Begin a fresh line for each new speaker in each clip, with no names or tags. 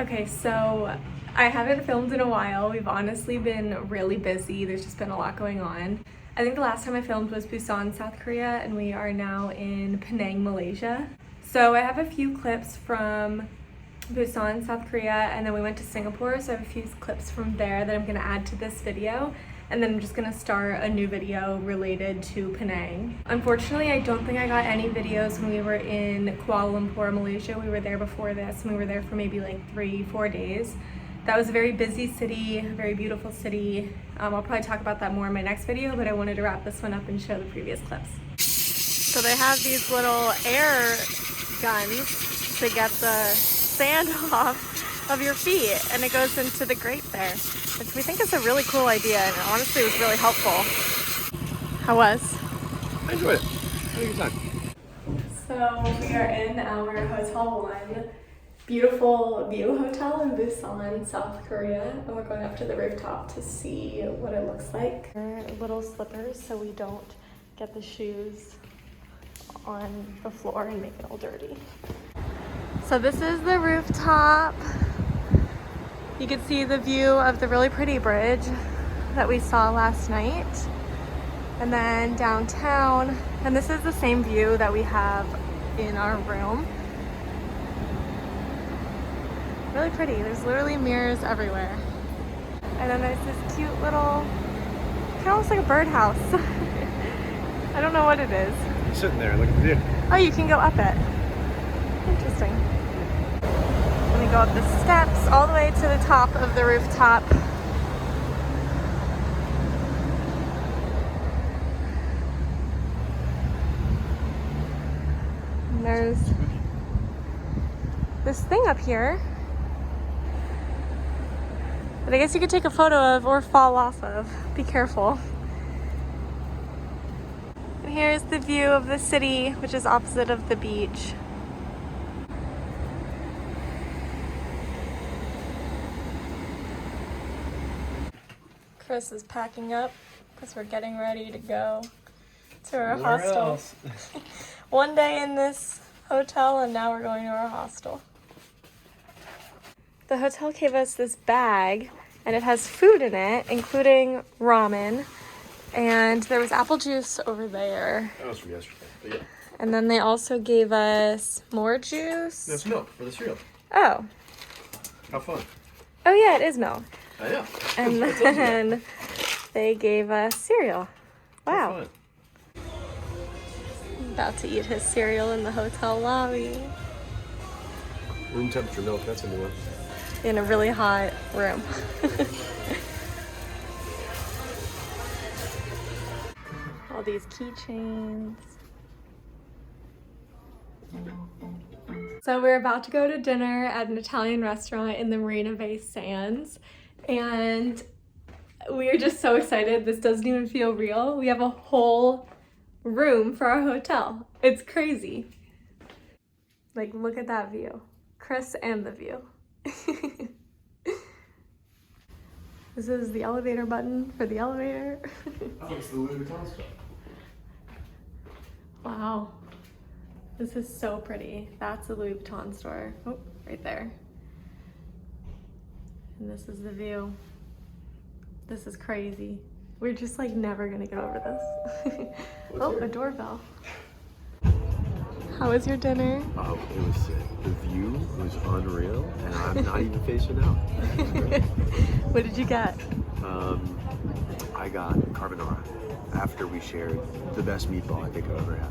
Okay, so I haven't filmed in a while. We've honestly been really busy. There's just been a lot going on. I think the last time I filmed was Busan, South Korea, and we are now in Penang, Malaysia. So I have a few clips from Busan, South Korea, and then we went to Singapore, so I have a few clips from there that I'm gonna add to this video. And then I'm just gonna start a new video related to Penang. Unfortunately, I don't think I got any videos when we were in Kuala Lumpur, Malaysia. We were there before this, and we were there for maybe like 3-4 days. That was a very busy city, a very beautiful city. I'll probably talk about that more in my next video, but I wanted to wrap this one up and show the previous clips. So they have these little air guns to get the sand off of your feet, and it goes into the grate there, which we think is a really cool idea, and honestly was really helpful. How was?
I enjoyed it. Had a good time.
So we are in our Hotel 1 beautiful view hotel in Busan, South Korea, and we're going up to the rooftop to see what it looks like. Little slippers so we don't get the shoes on the floor and make it all dirty. So this is the rooftop. You can see the view of the really pretty bridge that we saw last night. And then downtown, and this is the same view that we have in our room. Really pretty. There's literally mirrors everywhere. And then there's this cute little, kind of looks like a birdhouse. I don't know what it is.
You're sitting there, look at the view.
Oh, you can go up it. Interesting. Let me go up the steps all the way to the top of the rooftop. And there's this thing up here that I guess you could take a photo of or fall off of. Be careful. And here's the view of the city, which is opposite of the beach. Chris is packing up because we're getting ready to go to our hostel. One day in this hotel and now we're going to our hostel. The hotel gave us this bag and it has food in it, including ramen, and there was apple juice over there.
That was from yesterday, but yeah.
And then they also gave us more juice.
That's milk for the cereal.
Oh.
How fun.
Oh yeah, it is milk.
I know.
And then they gave us cereal. Wow. About to eat his cereal in the hotel lobby.
Room temperature milk, that's a new one.
In a really hot room. All these keychains. So we're about to go to dinner at an Italian restaurant in the Marina Bay Sands, and we are just so excited. This doesn't even feel real. We have a whole room for our hotel. It's crazy. Like, look at that view. Chris and the view. This is the elevator button for the elevator.
Oh, it's the Louis Vuitton stuff.
Wow. This is so pretty. That's a Louis Vuitton store. Oh, right there. And this is the view. This is crazy. We're just like never gonna get over this. Oh, a doorbell. How was your dinner?
Oh, it was sick. The view was unreal, and I'm not even facing out.
What did you get?
I got carbonara after we shared the best meatball I think I've ever had.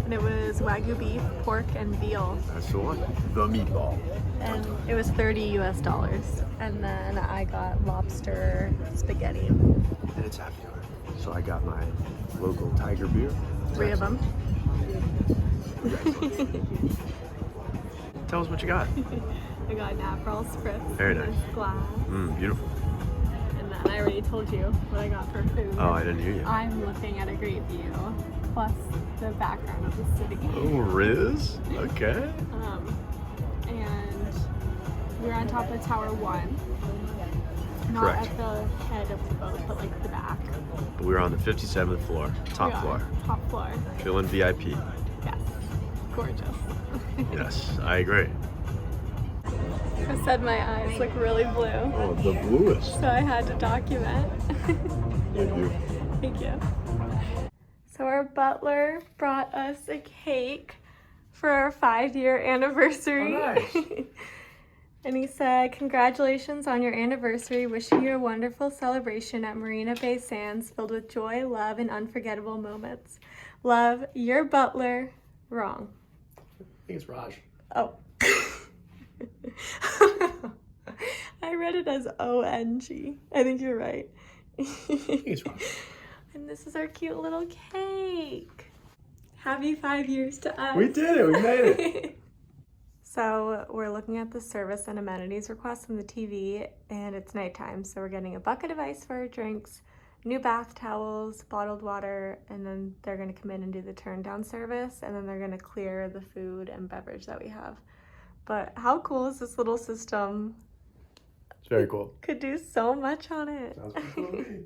And it was Wagyu beef, pork, and veal.
That's the one. The meatball.
And it was $30 US. And then I got lobster spaghetti.
And it's happy hour. So I got my local tiger beer.
3 of them.
Tell us what you got.
I got an Aperol Spritz.
Very nice.
In this glass.
Beautiful.
And then I already told you what I got for food.
Oh, I didn't hear you.
I'm looking at a great view, plus the background of the city.
Oh, Riz? Okay.
And we're on top of Tower 1. Not
Correct.
at the head of the boat, but like the back.
We were on the 57th floor, top floor.
Top floor.
Feeling VIP.
Yes. Gorgeous.
Yes, I agree.
I said my eyes look really blue.
Oh, the bluest.
So I had to document.
Thank you.
Thank you. So our butler brought us a cake for our 5-year anniversary.
Oh, nice.
And he said, "Congratulations on your anniversary. Wishing you a wonderful celebration at Marina Bay Sands filled with joy, love, and unforgettable moments. Love, your butler." Wrong.
I think it's Raj.
Oh. I read it as O-N-G. I think you're right.
I think it's Raj.
And this is our cute little cake. Happy 5 years to us.
We did it. We made it.
So we're looking at the service and amenities requests on the TV, and it's nighttime. So we're getting a bucket of ice for our drinks, new bath towels, bottled water, and then they're gonna come in and do the turn down service, and then they're gonna clear the food and beverage that we have. But how cool is this little system?
It's very cool.
Could do so much on it.
Sounds pretty cool to me.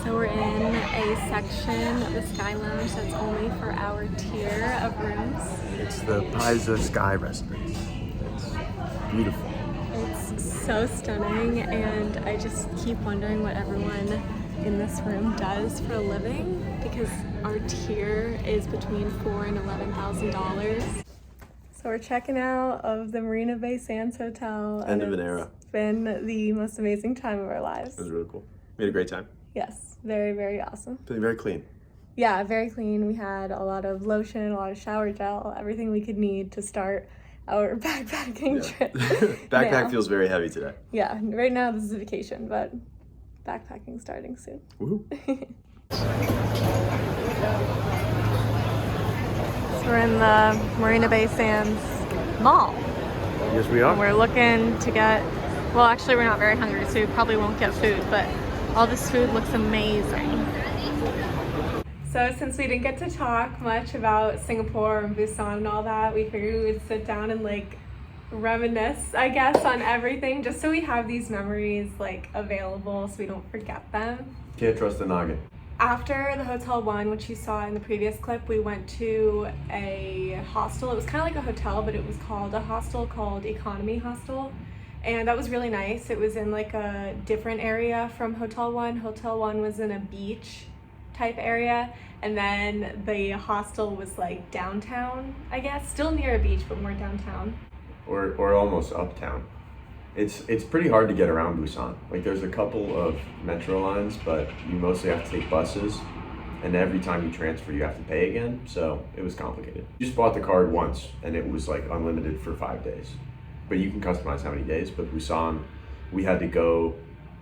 So we're in a section of the Sky Lounge that's only for our tier of rooms.
It's the Paiza Sky Residence. It's beautiful.
It's so stunning, and I just keep wondering what everyone in this room does for a living, because our tier is between $4,000 and $11,000. So we're checking out of the Marina Bay Sands Hotel.
End of an era.
It's been the most amazing time of our lives.
It was really cool. We had a great time.
Yes, very, very awesome.
Feeling very clean.
Yeah, very clean. We had a lot of lotion, a lot of shower gel, everything we could need to start our backpacking trip.
Backpack
now.
feels very heavy today.
Yeah, right now this is a vacation, but backpacking starting soon.
Woohoo.
So we're in the Marina Bay Sands Mall.
Yes, we are.
And we're looking to get, well, actually we're not very hungry, so we probably won't get food, but all this food looks amazing. So since we didn't get to talk much about Singapore and Busan and all that, we figured we would sit down and like reminisce, I guess, on everything, just so we have these memories like available so we don't forget them.
Can't trust the noggin.
After the Hotel 1, which you saw in the previous clip, we went to a hostel. It was kind of like a hotel, but it was called a hostel called Economy Hostel. And that was really nice. It was in like a different area from Hotel 1. Hotel 1 was in a beach type area, and then the hostel was like downtown, I guess. Still near a beach, but more downtown.
Or almost uptown. It's pretty hard to get around Busan. Like there's a couple of metro lines, but you mostly have to take buses, and every time you transfer you have to pay again, so it was complicated. You just bought the card once and it was like unlimited for 5 days. But you can customize how many days. But Busan, we had to go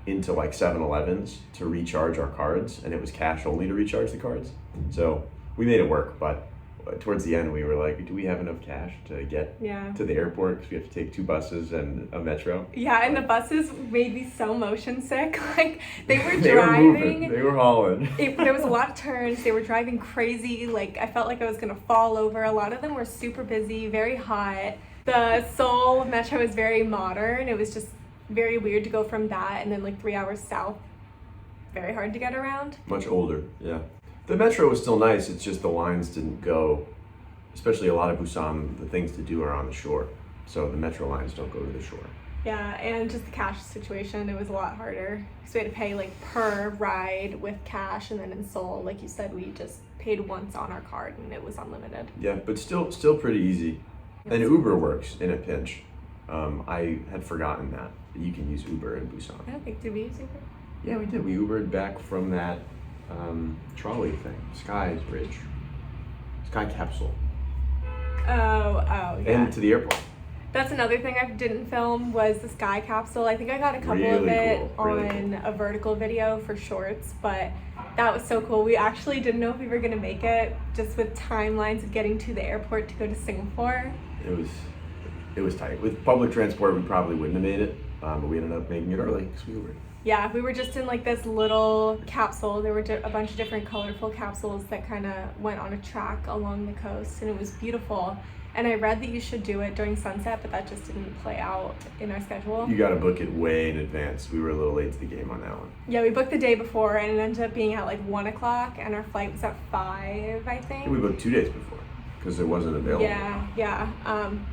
into like 7-Elevens to recharge our cards, and it was cash only to recharge the cards. So we made it work, but towards the end we were like, do we have enough cash to get to the airport, because we have to take 2 buses and a metro?
Yeah, and the buses made me so motion sick. Like they were
They
driving.
were moving. They were hauling.
There was a lot of turns. They were driving crazy. Like I felt like I was gonna fall over. A lot of them were super busy, very hot. The Seoul metro is very modern. It was just very weird to go from that and then like 3 hours south. Very hard to get around.
Much older, yeah. The metro was still nice, it's just the lines didn't go, especially a lot of Busan, the things to do are on the shore. So the metro lines don't go to the shore.
Yeah, and just the cash situation, it was a lot harder. So we had to pay like per ride with cash, and then in Seoul, like you said, we just paid once on our card and it was unlimited.
Yeah, but still pretty easy. And Uber works in a pinch. I had forgotten that you can use Uber in Busan.
I don't think, did we use Uber?
Yeah, we did. We Ubered back from that trolley thing, Sky Bridge, Sky Capsule.
Oh, yeah.
And to the airport.
That's another thing I didn't film was the Sky Capsule. I think I got a couple of
Really
it
cool, really
on a vertical video for shorts, but that was so cool. We actually didn't know if we were gonna make it, just with timelines of getting to the airport to go to Singapore.
It was tight. With public transport, we probably wouldn't have made it, but we ended up making it early because we Ubered.
Yeah, we were just in like this little capsule. There were a bunch of different colorful capsules that kind of went on a track along the coast, and it was beautiful. And I read that you should do it during sunset, but that just didn't play out in our schedule.
You got to book it way in advance. We were a little late to the game on that one.
Yeah, we booked the day before, and it ended up being at like 1 o'clock, and our flight was at 5, I think.
We booked 2 days before. because it wasn't available.
Yeah.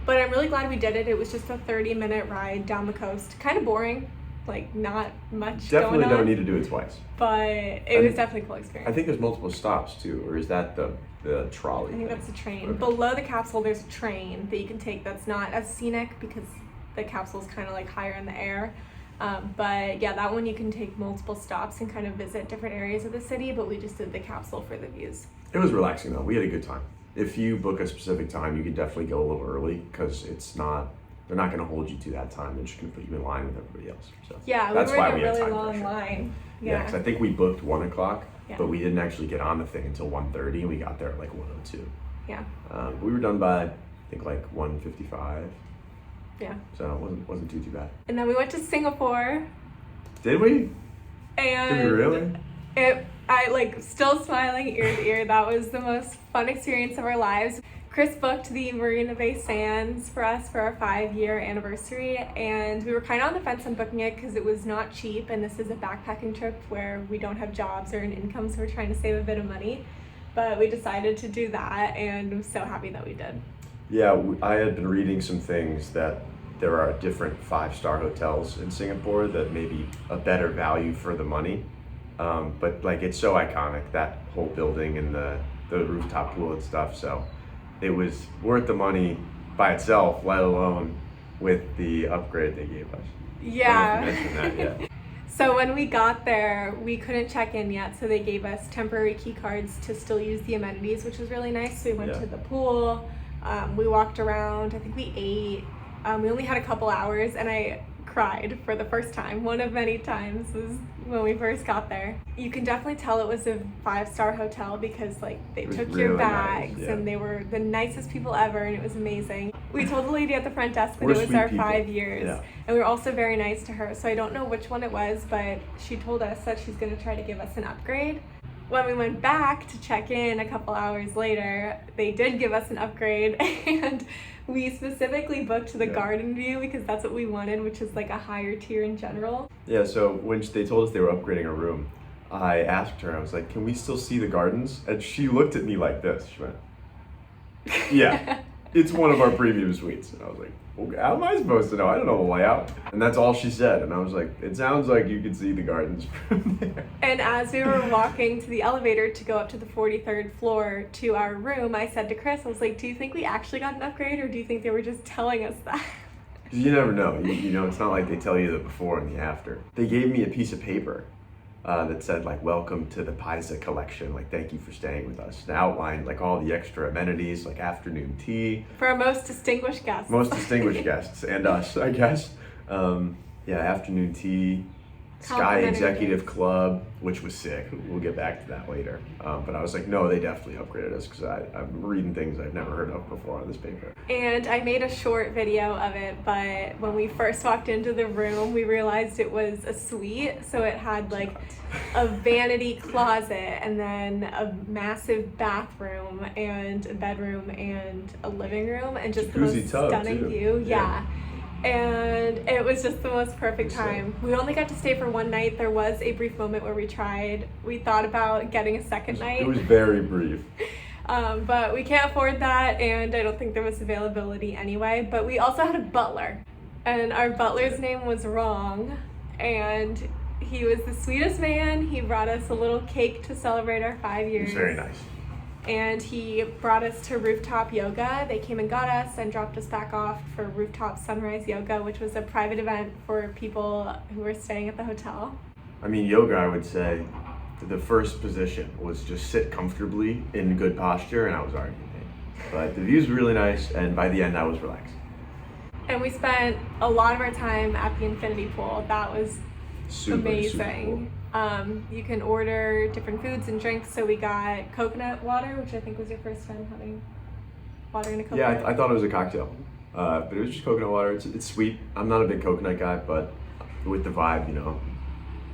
But I'm really glad we did it. It was just a 30-minute ride down the coast. Kind of boring, like not much
Definitely
going on.
don't need to do it twice.
But it was definitely a cool experience.
I think there's multiple stops too, or is that the trolley?
I think
thing?
that's the train.
Okay.
Below the capsule, there's a train that you can take that's not as scenic because the capsule's kind of like higher in the air. But yeah, that one you can take multiple stops and kind of visit different areas of the city, but we just did the capsule for the views.
It was relaxing though. We had a good time. If you book a specific time, you can definitely go a little early because they're not going to hold you to that time. They're just going to put you in line with everybody else. So
Yeah,
that's
we were
why
in a
we had
really
time
long
pressure.
line.
Yeah, because I think we booked 1 o'clock,
Yeah.
but we didn't actually get on the thing until 1:30, and we got there at like 1:02.
Yeah.
We were done by I think like 1:55.
Yeah.
So it wasn't too bad.
And then we went to Singapore,
Did we?
and
Did we really?
I like still smiling ear to ear. That was the most fun experience of our lives. Chris booked the Marina Bay Sands for us for our 5-year anniversary, and we were kind of on the fence on booking it because it was not cheap, and this is a backpacking trip where we don't have jobs or an income, so we're trying to save a bit of money. But we decided to do that, and I'm so happy that we did.
Yeah, I had been reading some things that there are different 5-star hotels in Singapore that may be a better value for the money. But like it's so iconic, that whole building and the rooftop pool and stuff. So it was worth the money by itself, let alone with the upgrade they gave us.
Yeah.
I don't know if you mentioned that yet.
So when we got there, we couldn't check in yet, so they gave us temporary key cards to still use the amenities, which was really nice. So we went
Yeah.
to the pool, we walked around, I think we ate. We only had a couple hours, and I cried for the first time. One of many times was when we first got there. You can definitely tell it was a 5-star hotel because like they
It was
took your
really nice,
bags,
yeah.
and they were the nicest people ever, and it was amazing. We told the lady at the front desk that
We're
it was
sweet
our
people.
5 years.
Yeah.
And we were also very nice to her. So I don't know which one it was, but she told us that she's going to try to give us an upgrade. When we went back to check in a couple hours later, they did give us an upgrade, and we specifically booked the
Yeah.
garden view because that's what we wanted, which is like a higher tier in general.
Yeah, so when they told us they were upgrading our room, I asked her, I was like, can we still see the gardens? And she looked at me like this. She went, yeah, it's one of our premium suites. And I was like, okay, how am I supposed to know? I don't know the layout. And that's all she said. And I was like, it sounds like you can see the gardens from there.
And as we were walking to the elevator to go up to the 43rd floor to our room, I said to Chris, I was like, do you think we actually got an upgrade, or do you think they were just telling us that?
'Cause you never know. You know, it's not like they tell you the before and the after. They gave me a piece of paper that said like, welcome to the Paisa collection. Like, thank you for staying with us. And outlined like all the extra amenities, like afternoon tea.
For our most distinguished guests.
Most distinguished guests and us, I guess. Yeah, afternoon tea, Sky
Complimentary
Executive
drinks.
Club, which was sick. We'll get back to that later. But I was like, no, they definitely upgraded us because I'm reading things I've never heard of before on this paper.
And I made a short video of it, but when we first walked into the room, we realized it was a suite. So it had like a vanity closet, and then a massive bathroom, and a bedroom, and a living room, and just the
Jacuzzi
most
tub,
stunning
too.
view.
Yeah.
And it was just the most perfect
That's
time. We only got to stay for one night. There was a brief moment where we thought about getting a second night.
It was very brief.
But we can't afford that, and I don't think there was availability anyway. But we also had a butler, and our butler's name was wrong, and he was the sweetest man. He brought us a little cake to celebrate our 5
It
years.
was very nice.
And he brought us to rooftop yoga. They came and got us and dropped us back off for rooftop sunrise yoga, which was a private event for people who were staying at the hotel.
I mean, yoga, I would say, the first position was just sit comfortably in good posture, and I was already in pain. But the view's really nice, and by the end, I was relaxed.
And we spent a lot of our time at the infinity pool. That was
Super cool.
amazing. You can order different foods and drinks. So we got coconut water, which I think was your first time having water in a coconut.
Yeah, I thought it was a cocktail, but it was just coconut water. It's sweet. I'm not a big coconut guy, but with the vibe, you know,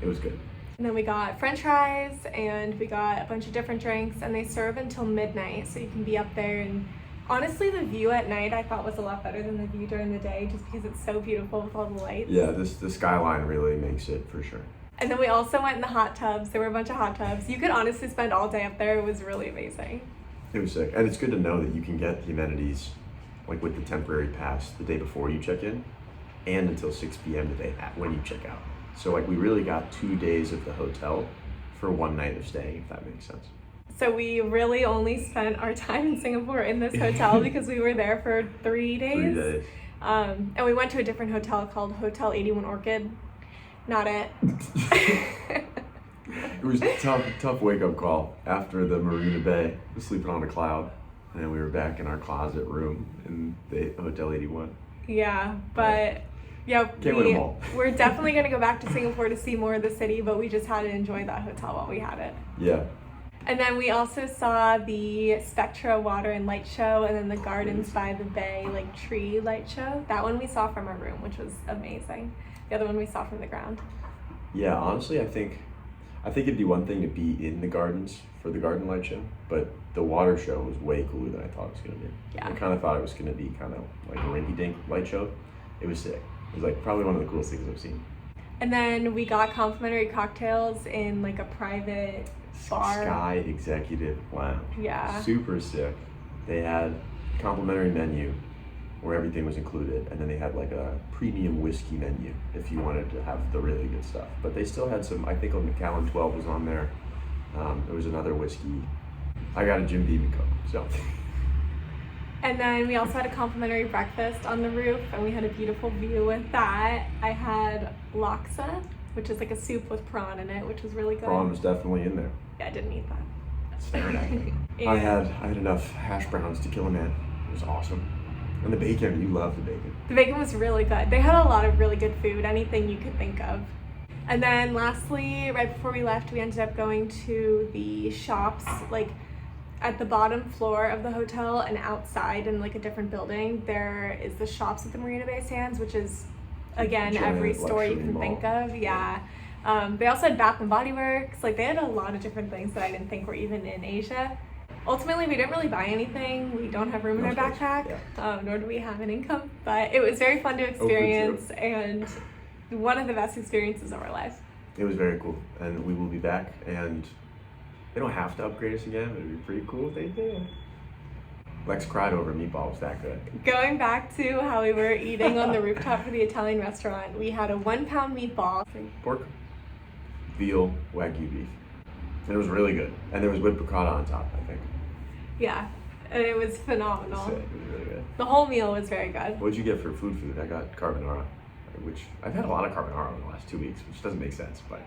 it was good.
And then we got french fries, and we got a bunch of different drinks, and they serve until midnight, so you can be up there. And honestly, the view at night I thought was a lot better than the view during the day, just because it's so beautiful with all the lights.
Yeah, the skyline really makes it for sure.
And then we also went in the hot tubs. There were a bunch of hot tubs. You could honestly spend all day up there. It was really amazing.
It was sick. And it's good to know that you can get the amenities like with the temporary pass the day before you check in and until 6 p.m. the day when you check out. So like we really got 2 days of the hotel for one night of staying, if that makes sense.
So we really only spent our time in Singapore in this hotel because we were there for 3 days.
3 days.
And we went to a different hotel called Hotel 81 Orchid. Not it.
It was a tough wake-up call after the Marina Bay, sleeping on a cloud, and then we were back in our closet room in the Hotel 81.
Yeah, but yeah,
Can't win 'em all.
we're definitely gonna go back to Singapore to see more of the city, but we just had to enjoy that hotel while we had it.
Yeah.
And then we also saw the Spectra Water and Light Show, and then the Gardens by the Bay like tree light show. That one we saw from our room, which was amazing. The other one we saw from the ground.
Yeah, honestly, I think it'd be one thing to be in the gardens for the garden light show, but the water show was way cooler than I thought it was gonna be.
Yeah.
I kind of thought it was gonna be kind of like a rinky-dink light show. It was sick. It was like probably one of the coolest things I've seen.
And then we got complimentary cocktails in like a private bar.
Sky Executive Lounge.
Yeah.
Super sick. They had complimentary menu where everything was included, and then they had like a premium whiskey menu if you wanted to have the really good stuff. But they still had some, I think a Macallan 12 was on there. There was another whiskey. I got a Jim Beam and Coke, so.
And then we also had a complimentary breakfast on the roof, and we had a beautiful view with that. I had laksa, which is like a soup with prawn in it, which was really good.
Prawn was definitely in there.
Yeah, I didn't eat that.
Staring at me.
And
I had enough hash browns to kill a man. It was awesome. And the bacon, you love the bacon.
the bacon was really good. They had a lot of really good food, anything you could think of. And then lastly, right before we left, we ended up going to the shops, like at the bottom floor of the hotel and outside in like a different building. There is the shops at the Marina Bay Sands, which is, again,
Giant
every store you
luxury
can
mall.
think of. Yeah. They also had Bath and Body Works. Like they had a lot of different things that I didn't think were even in Asia. Ultimately, we didn't really buy anything. We don't have room in
No
our
space,
backpack, nor do we have an income. But it was very fun to experience and one of the best experiences of our lives.
It was very cool, and we will be back, and they don't have to upgrade us again, but it'd be pretty cool if they did. Lex cried over meatball, was that good.
Going back to how we were eating on the rooftop for the Italian restaurant, we had a 1 pound meatball.
Pork, veal, Wagyu beef. And it was really good. And there was whipped ricotta on top, I think.
Yeah, and it was
It was
phenomenal.
sick. It was really good.
The whole meal was very good.
What'd you get for food? I got carbonara, which I've had a lot of carbonara in the last 2 weeks, which doesn't make sense, but.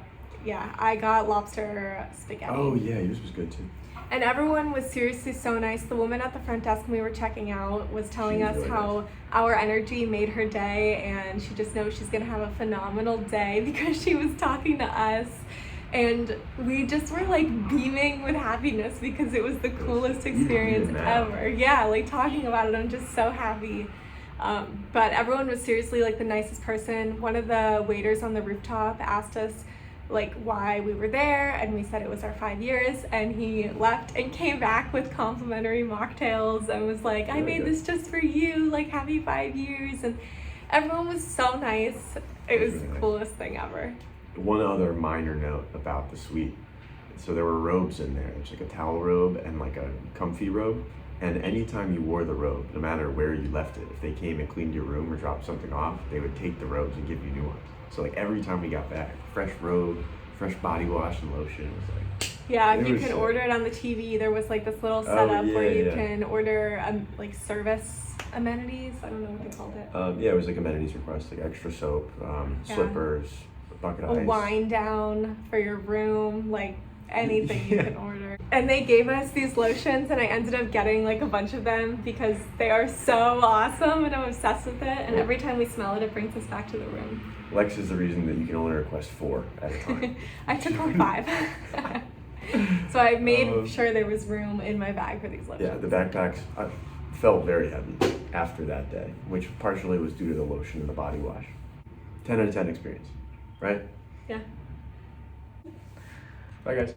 Yeah, I got lobster spaghetti.
Oh yeah, yours was good too.
And everyone was seriously so nice. The woman at the front desk when we were checking out was telling
She was
us
really
how our energy made her day, and she just knows she's gonna have a phenomenal day because she was talking to us. And we just were like beaming with happiness because it was the coolest experience
even now.
ever. Yeah, like talking about it, I'm just so happy. But everyone was seriously like the nicest person. One of the waiters on the rooftop asked us like why we were there, and we said it was our 5 years, and he left and came back with complimentary mocktails and was like, I made this just for you, like happy 5 years. And everyone was so nice. It was the coolest thing ever.
One other minor note about the suite. So there were robes in there. There's like a towel robe and like a comfy robe. And anytime you wore the robe, no matter where you left it, if they came and cleaned your room or dropped something off, they would take the robes and give you new ones. So like every time we got back, fresh robe, fresh body wash and lotion. It was like,
Yeah,
it
you
was
can
sick.
order it on the TV. There was like this little setup where you
yeah.
can order like service amenities. I don't know what they called it.
Yeah, it was like amenities requests, like extra soap, slippers, a bucket of
A
ice.
wind down for your room, like anything you can order. And they gave us these lotions, and I ended up getting like a bunch of them because they are so awesome, and I'm obsessed with it. And every time we smell it, it brings us back to the room.
Lex is the reason that you can only request 4 at a time.
I took home 5. So I made sure there was room in my bag for these lotions.
Yeah, the backpacks felt very heavy after that day, which partially was due to the lotion and the body wash. 10 out of 10 experience, right?
Yeah.
Bye guys.